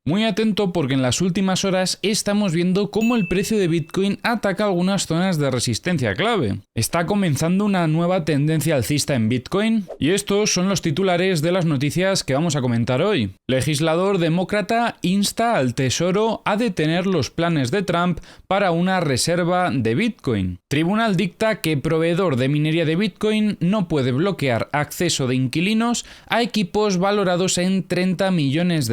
Muy atento porque en las últimas horas estamos viendo cómo el precio de Bitcoin ataca algunas zonas de resistencia clave. Está comenzando una nueva tendencia alcista en Bitcoin y estos son los titulares de las noticias que vamos a comentar hoy. Legislador demócrata insta al Tesoro a detener los planes de Trump para una reserva de Bitcoin. Tribunal dicta que proveedor de minería de Bitcoin no puede bloquear acceso de inquilinos a equipos valorados en $30 millones.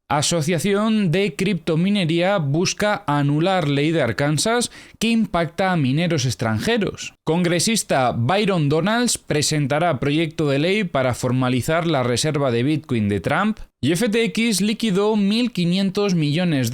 Asociación de Criptominería busca anular ley de Arkansas que impacta a mineros extranjeros. Congresista Byron Donalds presentará proyecto de ley para formalizar la reserva de Bitcoin de Trump. Y FTX liquidó $1.500 millones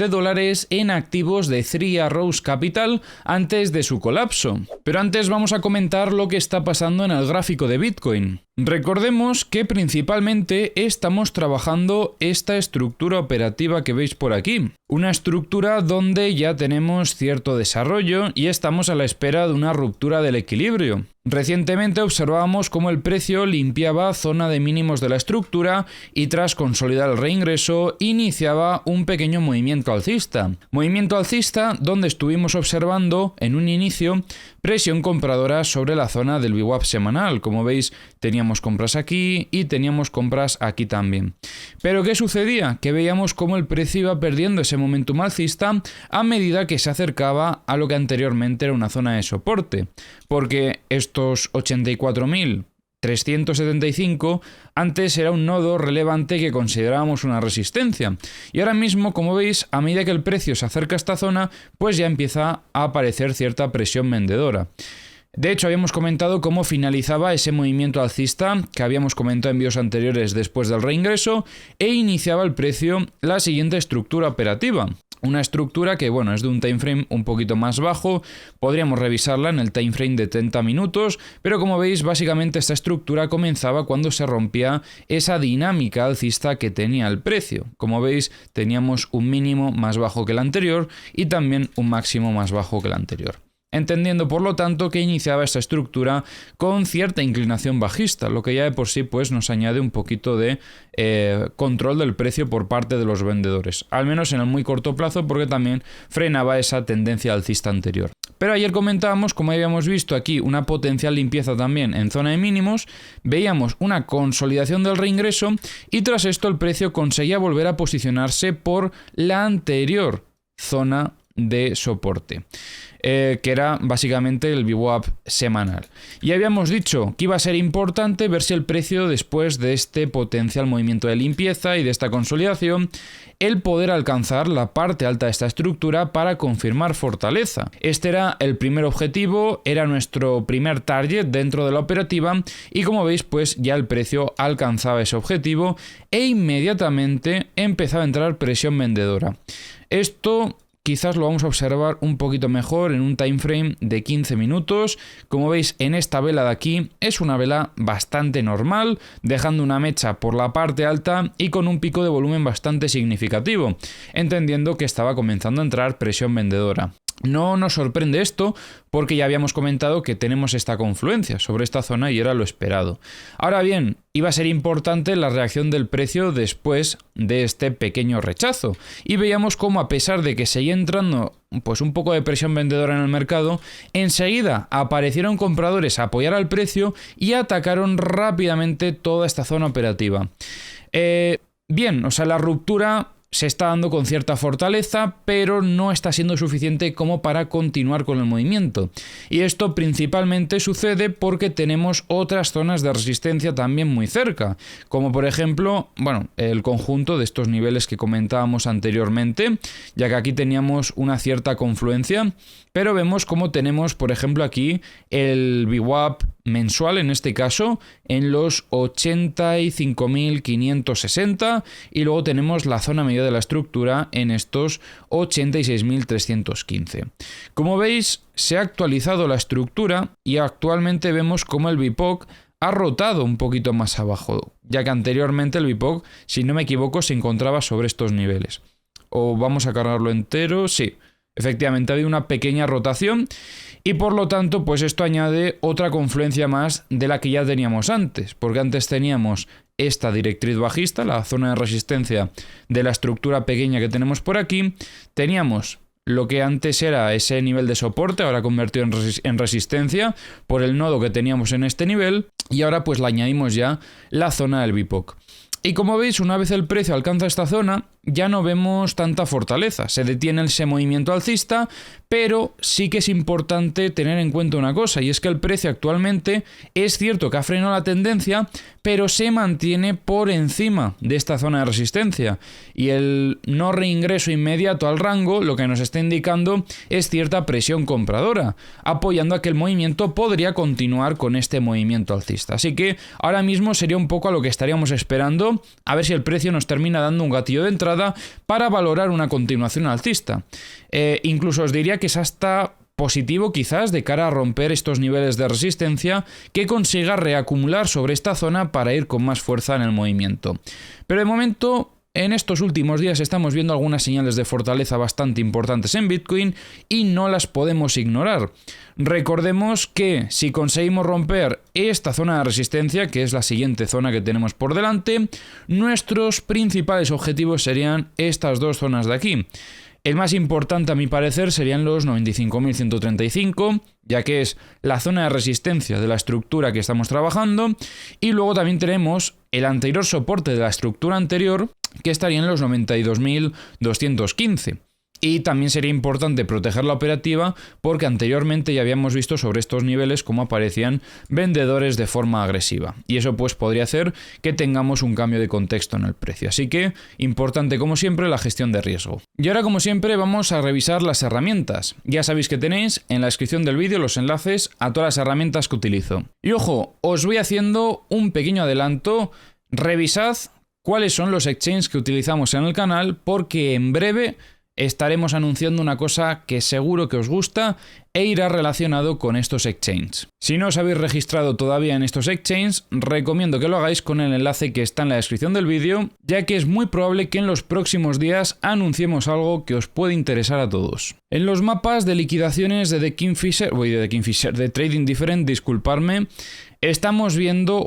en activos de Three Arrows Capital antes de su colapso. Pero antes vamos a comentar lo que está pasando en el gráfico de Bitcoin. Recordemos que principalmente estamos trabajando esta estructura operativa que veis por aquí. Una estructura donde ya tenemos cierto desarrollo y estamos a la espera de una ruptura del equilibrio. Recientemente observábamos cómo el precio limpiaba zona de mínimos de la estructura y tras consolidar el reingreso iniciaba un pequeño movimiento alcista. Movimiento alcista donde estuvimos observando en un inicio presión compradora sobre la zona del VWAP semanal. Como veis, teníamos compras aquí y teníamos compras aquí también. Pero ¿qué sucedía? Que veíamos cómo el precio iba perdiendo ese momentum alcista a medida que se acercaba a lo que anteriormente era una zona de soporte. Porque estos 84.375 antes era un nodo relevante que considerábamos una resistencia. Y ahora mismo, como veis, a medida que el precio se acerca a esta zona, pues ya empieza a aparecer cierta presión vendedora. De hecho, habíamos comentado cómo finalizaba ese movimiento alcista que habíamos comentado en vídeos anteriores después del reingreso e iniciaba el precio la siguiente estructura operativa. Una estructura que, bueno, es de un timeframe un poquito más bajo, podríamos revisarla en el timeframe de 30 minutos, pero como veis, básicamente esta estructura comenzaba cuando se rompía esa dinámica alcista que tenía el precio. Como veis, teníamos un mínimo más bajo que el anterior y también un máximo más bajo que el anterior. Entendiendo por lo tanto que iniciaba esta estructura con cierta inclinación bajista, lo que ya de por sí pues nos añade un poquito de control del precio por parte de los vendedores, al menos en el muy corto plazo porque también frenaba esa tendencia alcista anterior. Pero ayer comentábamos, como habíamos visto aquí, una potencial limpieza también en zona de mínimos, veíamos una consolidación del reingreso y tras esto el precio conseguía volver a posicionarse por la anterior zona de soporte. Que era básicamente el VWAP semanal. Y habíamos dicho que iba a ser importante ver si el precio, después de este potencial movimiento de limpieza y de esta consolidación, el poder alcanzar la parte alta de esta estructura para confirmar fortaleza. Este era el primer objetivo, era nuestro primer target dentro de la operativa y como veis pues ya el precio alcanzaba ese objetivo e inmediatamente empezaba a entrar presión vendedora. Esto quizás lo vamos a observar un poquito mejor en un time frame de 15 minutos. Como veis en esta vela de aquí es una vela bastante normal, dejando una mecha por la parte alta y con un pico de volumen bastante significativo, entendiendo que estaba comenzando a entrar presión vendedora. No nos sorprende esto porque ya habíamos comentado que tenemos esta confluencia sobre esta zona y era lo esperado. Ahora bien, iba a ser importante la reacción del precio después de este pequeño rechazo y veíamos cómo a pesar de que seguía entrando pues un poco de presión vendedora en el mercado, enseguida aparecieron compradores a apoyar al precio y atacaron rápidamente toda esta zona operativa. Bien, o sea, la ruptura se está dando con cierta fortaleza, pero no está siendo suficiente como para continuar con el movimiento. Y esto principalmente sucede porque tenemos otras zonas de resistencia también muy cerca, como por ejemplo, bueno, el conjunto de estos niveles que comentábamos anteriormente, ya que aquí teníamos una cierta confluencia, pero vemos cómo tenemos, por ejemplo, aquí el VWAP mensual, en este caso, en los 85.560 y luego tenemos la zona media de la estructura en estos 86.315. Como veis, se ha actualizado la estructura y actualmente vemos cómo el VPOC ha rotado un poquito más abajo, ya que anteriormente el VPOC, si no me equivoco, se encontraba sobre estos niveles. O vamos a cargarlo entero, sí. Efectivamente ha habido una pequeña rotación y por lo tanto pues esto añade otra confluencia más de la que ya teníamos antes, porque antes teníamos esta directriz bajista, la zona de resistencia de la estructura pequeña que tenemos por aquí. Teníamos lo que antes era ese nivel de soporte, ahora convertido en resistencia por el nodo que teníamos en este nivel, y ahora pues le añadimos ya la zona del BIPOC. Y como veis, una vez el precio alcanza esta zona, ya no vemos tanta fortaleza. Se detiene ese movimiento alcista, pero sí que es importante tener en cuenta una cosa, y es que el precio actualmente es cierto que ha frenado la tendencia, pero se mantiene por encima de esta zona de resistencia. Y el no reingreso inmediato al rango lo que nos está indicando es cierta presión compradora, apoyando a que el movimiento podría continuar con este movimiento alcista. Así que ahora mismo sería un poco a lo que estaríamos esperando, a ver si el precio nos termina dando un gatillo de entrada para valorar una continuación alcista. Incluso os diría que es hasta positivo quizás de cara a romper estos niveles de resistencia, que consiga reacumular sobre esta zona para ir con más fuerza en el movimiento. Pero de momento, en estos últimos días estamos viendo algunas señales de fortaleza bastante importantes en Bitcoin y no las podemos ignorar. Recordemos que si conseguimos romper esta zona de resistencia, que es la siguiente zona que tenemos por delante, nuestros principales objetivos serían estas dos zonas de aquí. El más importante, a mi parecer, serían los 95.135, ya que es la zona de resistencia de la estructura que estamos trabajando, y luego también tenemos el anterior soporte de la estructura anterior, que estaría en los 92.215. Y también sería importante proteger la operativa porque anteriormente ya habíamos visto sobre estos niveles cómo aparecían vendedores de forma agresiva. Y eso pues podría hacer que tengamos un cambio de contexto en el precio. Así que importante como siempre la gestión de riesgo. Y ahora como siempre vamos a revisar las herramientas. Ya sabéis que tenéis en la descripción del vídeo los enlaces a todas las herramientas que utilizo. Y ojo, os voy haciendo un pequeño adelanto. Revisad cuáles son los exchanges que utilizamos en el canal porque en breve estaremos anunciando una cosa que seguro que os gusta e irá relacionado con estos exchanges. Si no os habéis registrado todavía en estos exchanges, recomiendo que lo hagáis con el enlace que está en la descripción del vídeo, ya que es muy probable que en los próximos días anunciemos algo que os puede interesar a todos. En los mapas de liquidaciones de Trading Different, disculparme, estábamos viendo,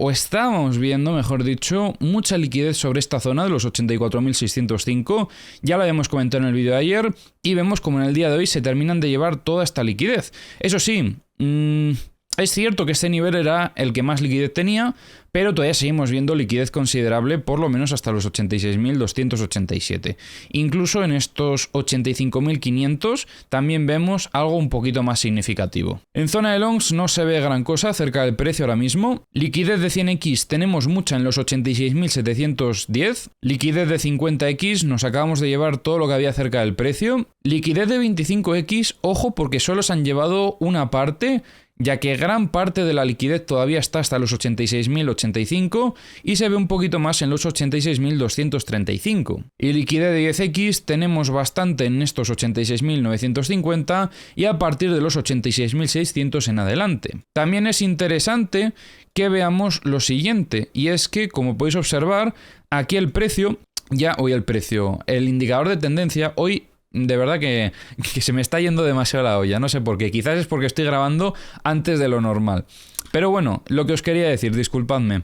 mejor dicho, mucha liquidez sobre esta zona de los 84.605. Ya lo habíamos comentado en el vídeo de ayer y vemos como en el día de hoy se terminan de llevar toda esta liquidez. Eso sí, es cierto que este nivel era el que más liquidez tenía, pero todavía seguimos viendo liquidez considerable, por lo menos hasta los 86.287. Incluso en estos 85.500 también vemos algo un poquito más significativo. En zona de longs no se ve gran cosa acerca del precio ahora mismo. Liquidez de 100x tenemos mucha en los 86.710. Liquidez de 50x nos acabamos de llevar todo lo que había cerca del precio. Liquidez de 25x, ojo porque solo se han llevado una parte, ya que gran parte de la liquidez todavía está hasta los 86.085 y se ve un poquito más en los 86.235. Y liquidez de 10x tenemos bastante en estos 86.950 y a partir de los 86.600 en adelante. También es interesante que veamos lo siguiente, y es que, como podéis observar, aquí el indicador de tendencia hoy de verdad que se me está yendo demasiado la olla, no sé por qué, quizás es porque estoy grabando antes de lo normal. Pero bueno, lo que os quería decir, disculpadme.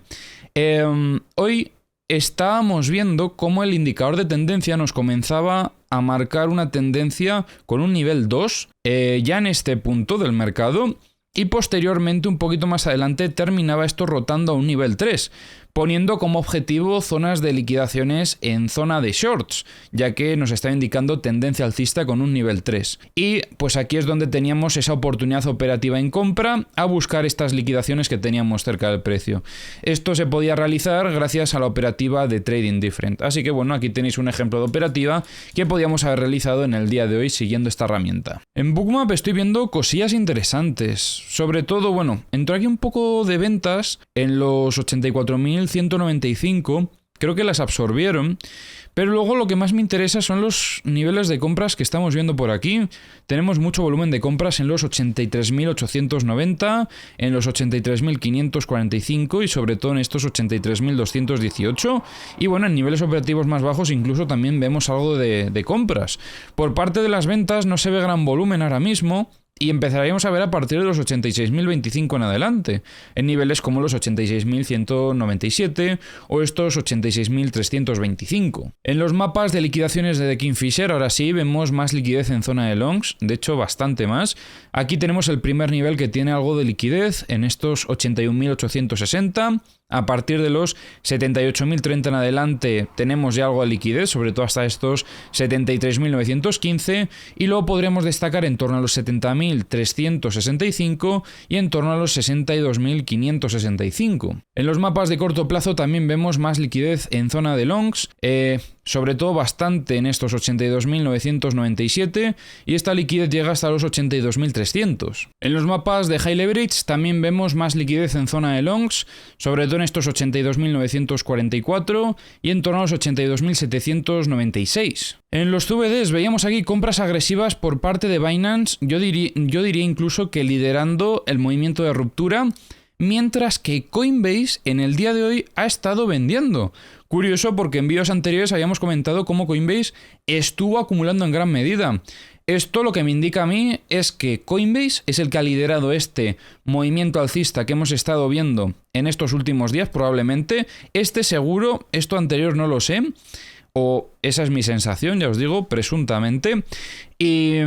Hoy estábamos viendo cómo el indicador de tendencia nos comenzaba a marcar una tendencia con un nivel 2 ya en este punto del mercado, y posteriormente, un poquito más adelante, terminaba esto rotando a un nivel 3, poniendo como objetivo zonas de liquidaciones en zona de shorts, ya que nos está indicando tendencia alcista con un nivel 3. Y pues aquí es donde teníamos esa oportunidad operativa en compra a buscar estas liquidaciones que teníamos cerca del precio. Esto se podía realizar gracias a la operativa de Trading Different. Así que bueno, aquí tenéis un ejemplo de operativa que podíamos haber realizado en el día de hoy siguiendo esta herramienta. En Bookmap estoy viendo cosillas interesantes. Sobre todo, bueno, entró aquí un poco de ventas en los 84.195, creo que las absorbieron, pero luego lo que más me interesa son los niveles de compras que estamos viendo por aquí. Tenemos mucho volumen de compras en los 83.890, en los 83.545 y sobre todo en estos 83.218. Y bueno, en niveles operativos más bajos incluso también vemos algo de compras. Por parte de las ventas no se ve gran volumen ahora mismo. y empezaríamos a ver a partir de los 86.025 en adelante, en niveles como los 86.197 o estos 86.325. En los mapas de liquidaciones de The Kingfisher, ahora sí, vemos más liquidez en zona de longs, de hecho bastante más. Aquí tenemos el primer nivel que tiene algo de liquidez en estos 81.860. A partir de los 78.030 en adelante tenemos ya algo de liquidez, sobre todo hasta estos 73.915, y luego podríamos destacar en torno a los 70.365 y en torno a los 62.565. En los mapas de corto plazo también vemos más liquidez en zona de longs, sobre todo bastante en estos 82.997, y esta liquidez llega hasta los 82.300. En los mapas de high leverage también vemos más liquidez en zona de longs, sobre todo en estos 82.944 y en torno a los 82.796. En los CVDs veíamos aquí compras agresivas por parte de Binance, yo diría incluso que liderando el movimiento de ruptura, mientras que Coinbase en el día de hoy ha estado vendiendo. Curioso porque en vídeos anteriores habíamos comentado cómo Coinbase estuvo acumulando en gran medida. Esto lo que me indica a mí es que Coinbase es el que ha liderado este movimiento alcista que hemos estado viendo en estos últimos días probablemente. Este seguro, esto anterior no lo sé, o esa es mi sensación, ya os digo, presuntamente. Y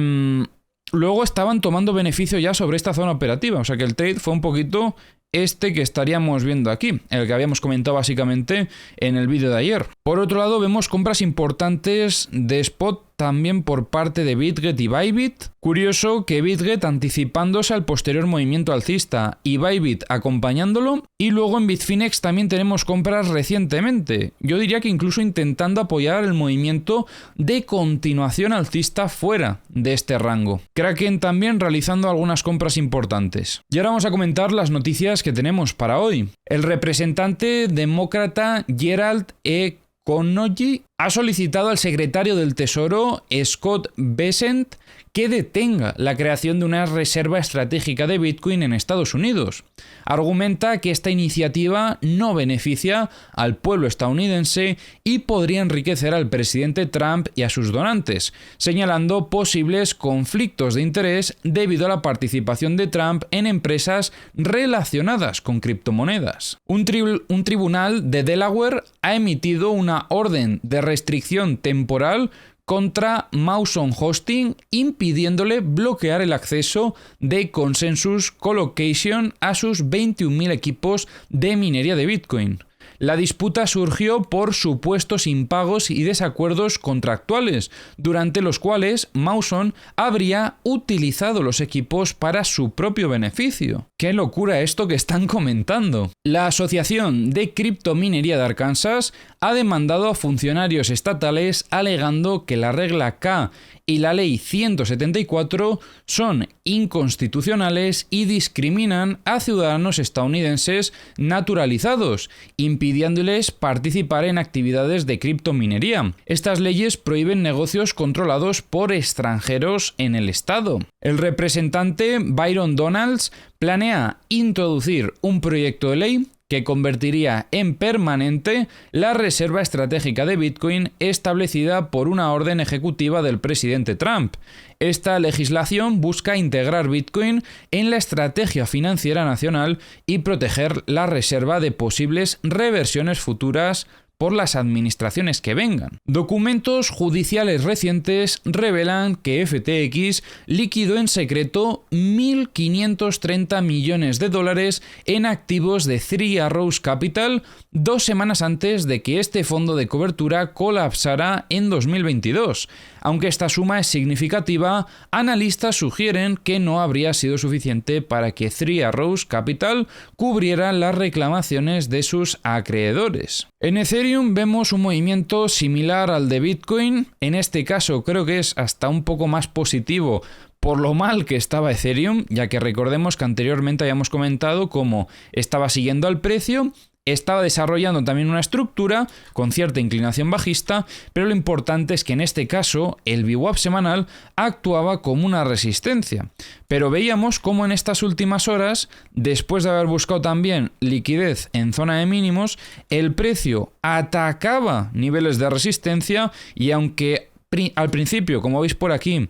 luego estaban tomando beneficio ya sobre esta zona operativa, o sea que el trade fue un poquito este que estaríamos viendo aquí, el que habíamos comentado básicamente en el vídeo de ayer. Por otro lado, vemos compras importantes de spot también por parte de Bitget y Bybit. Curioso que Bitget anticipándose al posterior movimiento alcista y Bybit acompañándolo. Y luego en Bitfinex también tenemos compras recientemente. Yo diría que incluso intentando apoyar el movimiento de continuación alcista fuera de este rango. Kraken también realizando algunas compras importantes. Y ahora vamos a comentar las noticias que tenemos para hoy. El representante demócrata Gerald E. Connogy ha solicitado al secretario del Tesoro, Scott Bessent, que detenga la creación de una reserva estratégica de Bitcoin en Estados Unidos. Argumenta que esta iniciativa no beneficia al pueblo estadounidense y podría enriquecer al presidente Trump y a sus donantes, señalando posibles conflictos de interés debido a la participación de Trump en empresas relacionadas con criptomonedas. Un tribunal de Delaware ha emitido una orden de restricción temporal contra Mawson Hosting, impidiéndole bloquear el acceso de Consensus Colocation a sus 21.000 equipos de minería de Bitcoin. La disputa surgió por supuestos impagos y desacuerdos contractuales, durante los cuales Mawson habría utilizado los equipos para su propio beneficio. ¡Qué locura esto que están comentando! La Asociación de Criptominería de Arkansas ha demandado a funcionarios estatales alegando que la regla K y la ley 174 son inconstitucionales y discriminan a ciudadanos estadounidenses naturalizados, impidiéndoles participar en actividades de criptominería. Estas leyes prohíben negocios controlados por extranjeros en el estado. El representante Byron Donalds planea introducir un proyecto de ley que convertiría en permanente la reserva estratégica de Bitcoin establecida por una orden ejecutiva del presidente Trump. Esta legislación busca integrar Bitcoin en la estrategia financiera nacional y proteger la reserva de posibles reversiones futuras por las administraciones que vengan. Documentos judiciales recientes revelan que FTX liquidó en secreto 1.530 millones de dólares en activos de Three Arrows Capital 2 semanas antes de que este fondo de cobertura colapsara en 2022. Aunque esta suma es significativa, analistas sugieren que no habría sido suficiente para que Three Arrows Capital cubriera las reclamaciones de sus acreedores. En Ethereum vemos un movimiento similar al de Bitcoin, en este caso creo que es hasta un poco más positivo por lo mal que estaba Ethereum, ya que recordemos que anteriormente habíamos comentado cómo estaba siguiendo al precio, estaba desarrollando también una estructura con cierta inclinación bajista, pero lo importante es que en este caso el VWAP semanal actuaba como una resistencia. Pero veíamos cómo en estas últimas horas, después de haber buscado también liquidez en zona de mínimos, el precio atacaba niveles de resistencia y aunque al principio, como veis por aquí,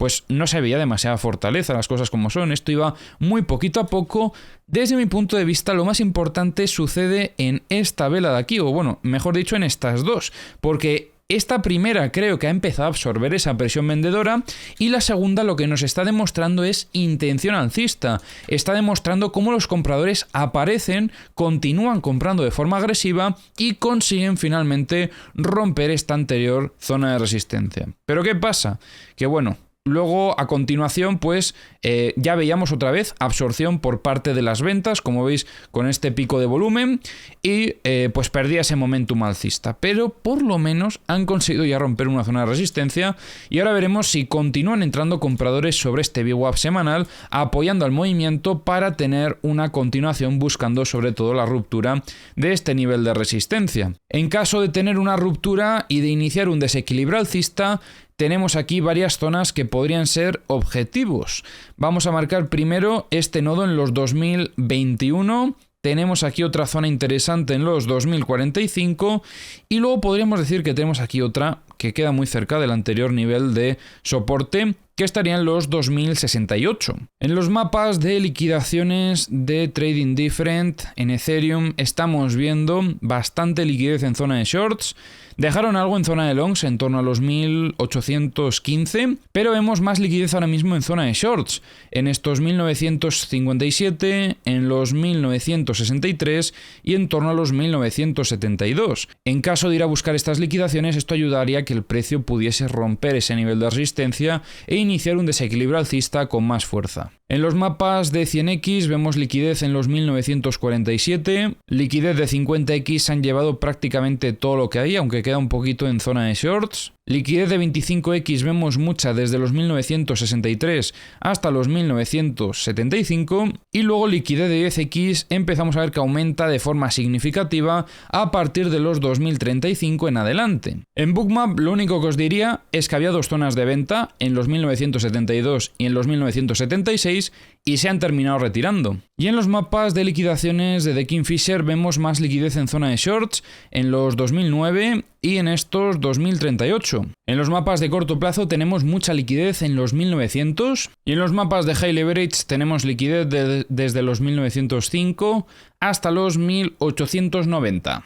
pues no se veía demasiada fortaleza, las cosas como son, esto iba muy poquito a poco. Desde mi punto de vista, lo más importante sucede en esta vela de aquí, o bueno, mejor dicho, en estas dos, porque esta primera creo que ha empezado a absorber esa presión vendedora y la segunda lo que nos está demostrando es intención alcista. Está demostrando cómo los compradores aparecen, continúan comprando de forma agresiva y consiguen finalmente romper esta anterior zona de resistencia. ¿Pero qué pasa? Que bueno, luego, a continuación, pues ya veíamos otra vez absorción por parte de las ventas, como veis con este pico de volumen, y pues perdía ese momentum alcista. Pero por lo menos han conseguido ya romper una zona de resistencia y ahora veremos si continúan entrando compradores sobre este VWAP semanal, apoyando al movimiento para tener una continuación buscando sobre todo la ruptura de este nivel de resistencia. En caso de tener una ruptura y de iniciar un desequilibrio alcista, tenemos aquí varias zonas que podrían ser objetivos. Vamos a marcar primero este nodo en los 2021. Tenemos aquí otra zona interesante en los 2045 y luego podríamos decir que tenemos aquí otra que queda muy cerca del anterior nivel de soporte, que estaría en los 2068. En los mapas de liquidaciones de Trading Different en Ethereum estamos viendo bastante liquidez en zona de shorts. Dejaron algo en zona de longs en torno a los 1815, pero vemos más liquidez ahora mismo en zona de shorts, en estos 1957, en los 1963 y en torno a los 1972. En caso de ir a buscar estas liquidaciones, esto ayudaría a que el precio pudiese romper ese nivel de resistencia e iniciar un desequilibrio alcista con más fuerza. En los mapas de 100X vemos liquidez en los 1947, liquidez de 50X han llevado prácticamente todo lo que hay, aunque queda un poquito en zona de shorts. Liquidez de 25X vemos mucha desde los 1963 hasta los 1975 y luego liquidez de 10X empezamos a ver que aumenta de forma significativa a partir de los 2035 en adelante. En Bookmap lo único que os diría es que había dos zonas de venta en los 1972 y en los 1976 y se han terminado retirando. Y en los mapas de liquidaciones de The Kingfisher vemos más liquidez en zona de shorts en los 2009 y en estos 2038. En los mapas de corto plazo tenemos mucha liquidez en los 1900 y en los mapas de high leverage tenemos liquidez desde los 1905 hasta los 1890.